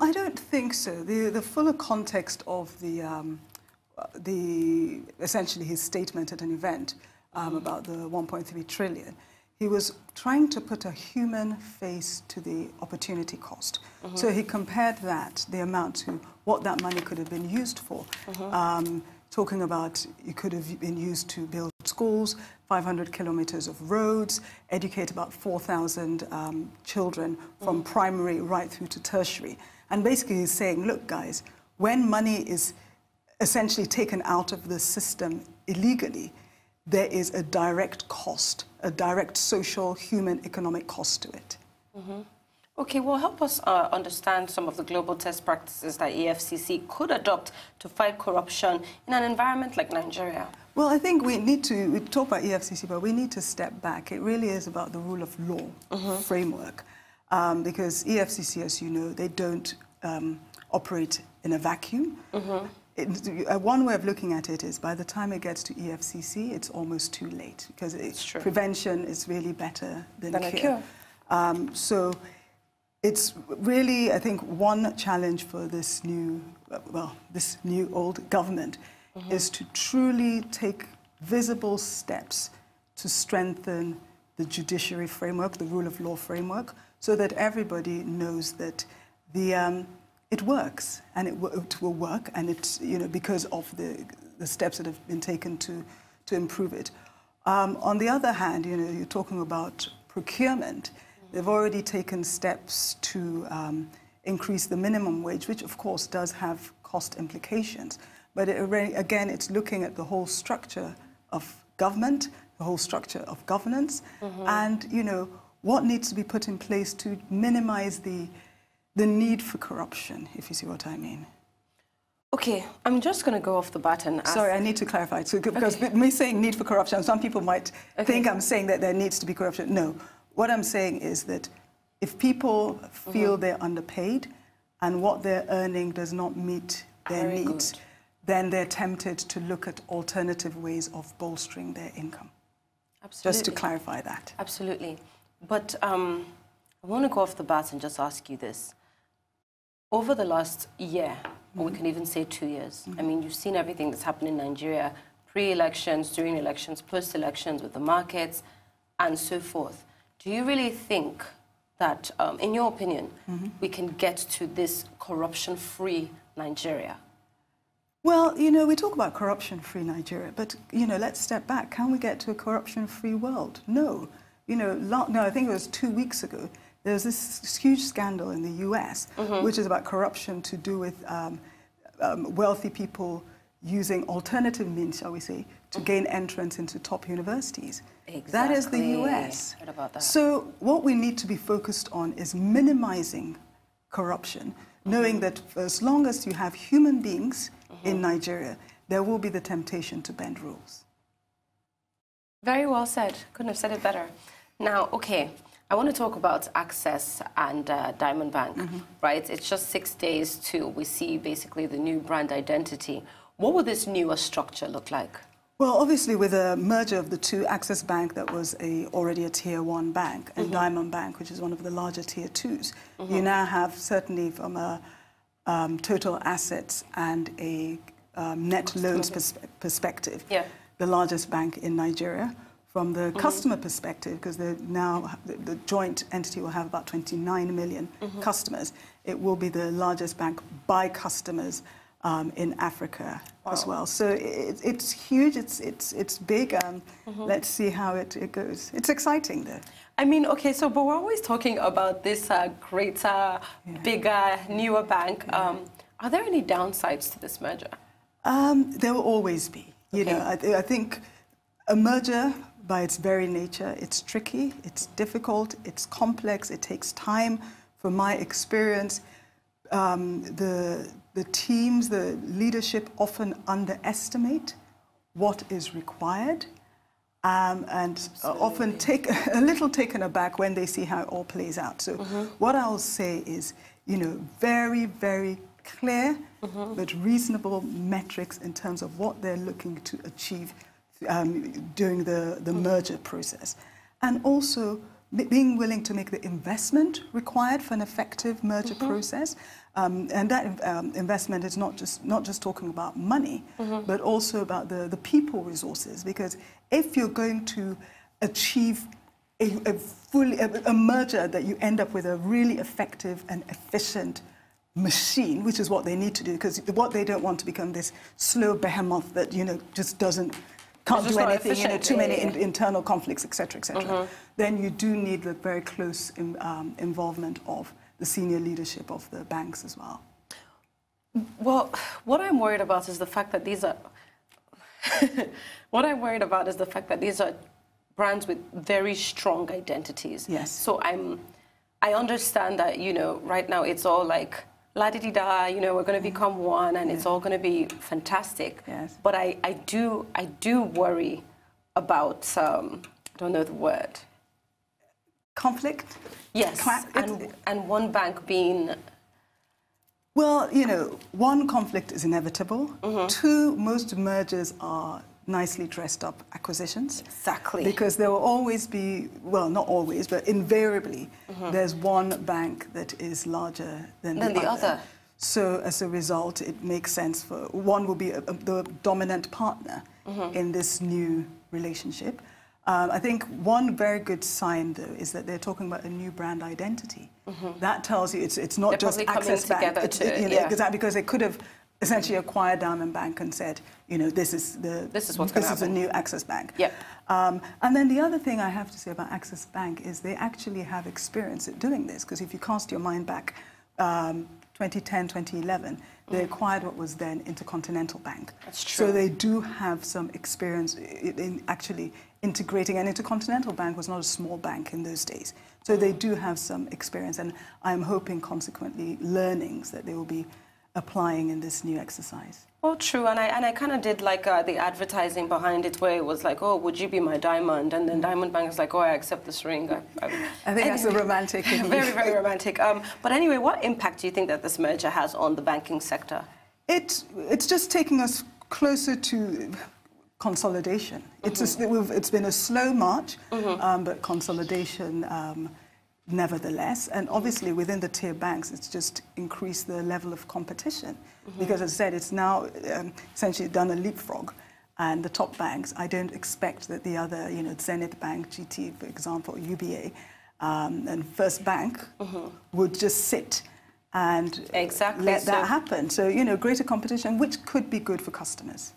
I don't think so. The fuller context of essentially his statement at an event about the 1.3 trillion, he was trying to put a human face to the opportunity cost. So he compared that, the amount, to what that money could have been used for. Talking about it could have been used to build schools, 500 kilometers of roads, educate about 4,000 children from primary right through to tertiary. And basically he's saying, look, guys, when money is essentially taken out of the system illegally, there is a direct cost, a direct social, human, economic cost to it. Okay, well, help us understand some of the global test practices that EFCC could adopt to fight corruption in an environment like Nigeria. Well, I think we talk about EFCC, but we need to step back. It really is about the rule of law framework, because EFCC, as you know, they don't operate in a vacuum. One way of looking at it is by the time it gets to EFCC, it's almost too late, because prevention is really better than a cure. So it's really, I think, one challenge for this new, this new old government is to truly take visible steps to strengthen the judiciary framework, the rule of law framework, so that everybody knows that it works, and it will work, and it's, you know, because of the steps that have been taken to improve it. On the other hand, you know, you're talking about procurement. They've already taken steps to increase the minimum wage, which of course does have cost implications. But again, it's looking at the whole structure of government, the whole structure of governance, and, you know, what needs to be put in place to minimize the need for corruption, if you see what I mean. Okay, I'm just going to go off the bat and ask... Sorry, I need to clarify, too, because me saying need for corruption, some people might think I'm saying that there needs to be corruption. No, what I'm saying is that if people feel they're underpaid and what they're earning does not meet their needs, then they're tempted to look at alternative ways of bolstering their income. Absolutely. Just to clarify that. Absolutely. But I want to go off the bat and just ask you this. Over the last year, or we can even say 2 years, I mean, you've seen everything that's happened in Nigeria, pre-elections, during elections, post-elections, with the markets, and so forth. Do you really think that, in your opinion, we can get to this corruption-free Nigeria? Well, you know, we talk about corruption-free Nigeria, but, you know, let's step back. Can we get to a corruption-free world? No. You know, no, I think it was 2 weeks ago, there was this huge scandal in the US, which is about corruption to do with wealthy people using alternative means, shall we say, to gain entrance into top universities. Exactly. That is the US. What about that? So what we need to be focused on is minimizing corruption, knowing that for as long as you have human beings in Nigeria, there will be the temptation to bend rules. Very well said. Couldn't have said it better. Now, okay, I want to talk about Access and Diamond Bank, right? It's just 6 days till we see basically the new brand identity. What will this newer structure look like? Well, obviously, with a merger of the two, Access Bank, that was already a Tier 1 bank, and Diamond Bank, which is one of the larger Tier 2s, you now have, certainly from a total assets and a net loans perspective, the largest bank in Nigeria. From the customer perspective, because the joint entity will have about 29 million customers, it will be the largest bank by customers in Africa as well. So it's huge, it's big. Let's see how it goes. It's exciting, though. I mean, okay, so but we're always talking about this greater, bigger, newer bank. Are there any downsides to this merger? There will always be. You know, I think a merger, by its very nature, it's tricky, it's difficult, it's complex, it takes time. From my experience, the teams, the leadership often underestimate what is required, and often take a little taken aback when they see how it all plays out. So what I'll say is, you know, very, very clear but reasonable metrics in terms of what they're looking to achieve during the merger process. And also being willing to make the investment required for an effective merger process. And that investment is not just talking about money, but also about the people resources. Because if you're going to achieve a merger that you end up with a really effective and efficient machine, which is what they need to do, because what they don't want to become this slow behemoth that, you know, just can't do anything, you know, too many internal conflicts, etc., etc. Then you do need the very close involvement of the senior leadership of the banks as well. Well, what I'm worried about is the fact that these are brands with very strong identities. Yes. So I understand that, you know, right now it's all like la-di-di-da, you know, we're going to become one and it's all going to be fantastic. Yes. But I do worry about, I don't know the word. Conflict? Yes, and one bank being... Well, you know, one, conflict is inevitable. Two, most mergers are nicely dressed up acquisitions. Exactly. Because there will always be, well, not always, but invariably, there's one bank that is larger than the other. So as a result, it makes sense for one will be the dominant partner in this new relationship. I think one very good sign, though, is that they're talking about a new brand identity. That tells you it's not just Access Bank. Exactly, because they could have essentially acquired Diamond Bank and said, you know, this is a new Access Bank. Yeah. And then the other thing I have to say about Access Bank is they actually have experience at doing this, because if you cast your mind back 2010, 2011, they acquired what was then Intercontinental Bank. That's true. So they do have some experience in actually integrating, and Intercontinental Bank was not a small bank in those days. So they do have some experience, and I'm hoping, consequently, learnings that they will be applying in this new exercise. Well, true, and I kind of did like the advertising behind it, where it was like, oh, would you be my diamond? And then Diamond Bank is like, oh, I accept this ring. I think that's a romantic. Very, very romantic. But anyway, what impact do you think that this merger has on the banking sector? It's just taking us closer to consolidation. It's been a slow march, but consolidation nevertheless. And obviously within the tier banks, it's just increased the level of competition. Because as I said, it's now essentially done a leapfrog. And the top banks, I don't expect that the other, you know, Zenith Bank, GT, for example, UBA, and First Bank would just sit and let that happen. So, you know, greater competition, which could be good for customers.